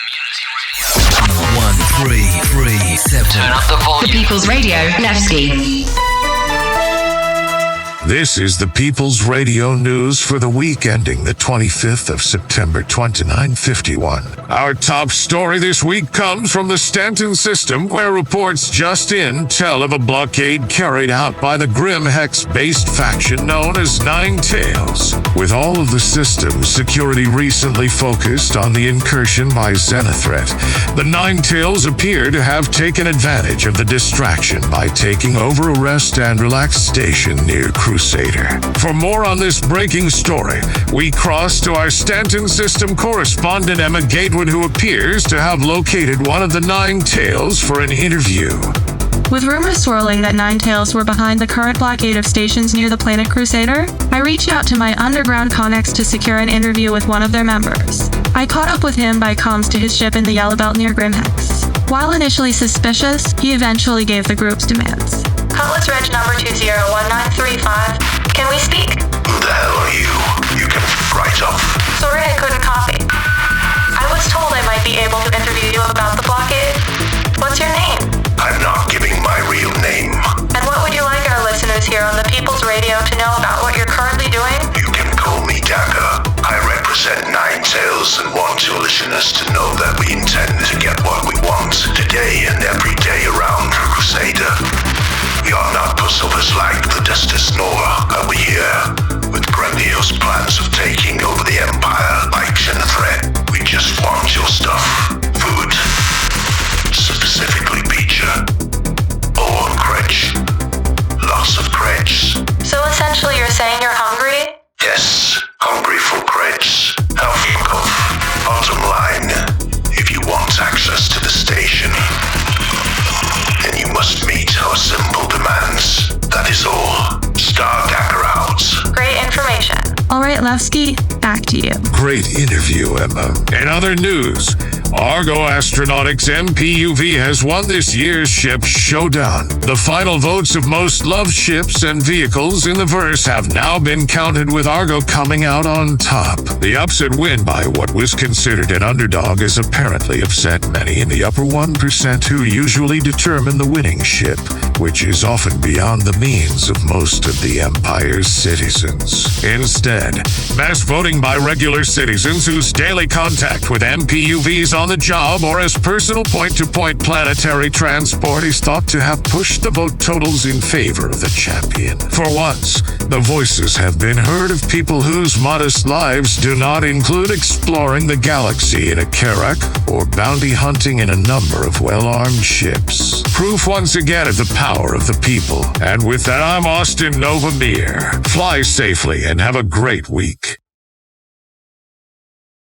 1337. Turn up the volume. The People's Radio, Nevsky. This is the People's Radio News for the week ending the 25th of September 2951. Our top story this week comes from the Stanton system, where reports just in tell of a blockade carried out by the grim hex-based faction known as Nine Tails. With all of the system's security recently focused on the incursion by Zenithret, the Nine Tails appear to have taken advantage of the distraction by taking over a rest and relax station near Crusader. For more on this breaking story, we cross to our Stanton system correspondent Emma Gatewood, who appears to have located one of the Nine Tails for an interview. With rumors swirling that Nine Tails were behind the current blockade of stations near the planet Crusader, I reached out to my underground connex to secure an interview with one of their members. I caught up with him by comms to his ship in the Yellow Belt near Grimhex. While initially suspicious, he eventually gave the group's demands. Cutlass Reg number 201935. Can we speak? Who the hell are you? You can right off. Sorry I couldn't copy. I was told I might be able to interview you about the blockade. What's your name? I'm not giving my real name. And what would you like our listeners here on the People's Radio to know about what you're currently doing? You can call me Dagger. I represent Nine Tails and want your listeners to know that we intend to get what we want today and every day around Crusader. We are not pushovers like the Justice, nor are we here with grandiose plans of taking over the Empire like Zenithret. We just want your stuff. Food. Specifically pizza. Or credge. Lots of credge. So essentially you're saying you're hungry? Yes, hungry for credge. Health of bottom line. If you want access to the station, then you must meet our simple demands. That is all. Star Dagger out. Great information. All right, Levski, back to you. Great interview, Emma. In other news, Argo Astronautics MPUV has won this year's Ship Showdown. The final votes of most loved ships and vehicles in the verse have now been counted, with Argo coming out on top. The upset win by what was considered an underdog has apparently upset many in the upper 1% who usually determine the winning ship, which is often beyond the means of most of the Empire's citizens. Instead, mass voting by regular citizens whose daily contact with MPUVs on the job or as personal point-to-point planetary transport is thought to have pushed the vote totals in favor of the champion. For once, the voices have been heard of people whose modest lives do not include exploring the galaxy in a Karak or bounty hunting in a number of well-armed ships. Proof once again of the power of the people. And with that, I'm Austin Novamir. Fly safely and have a great week.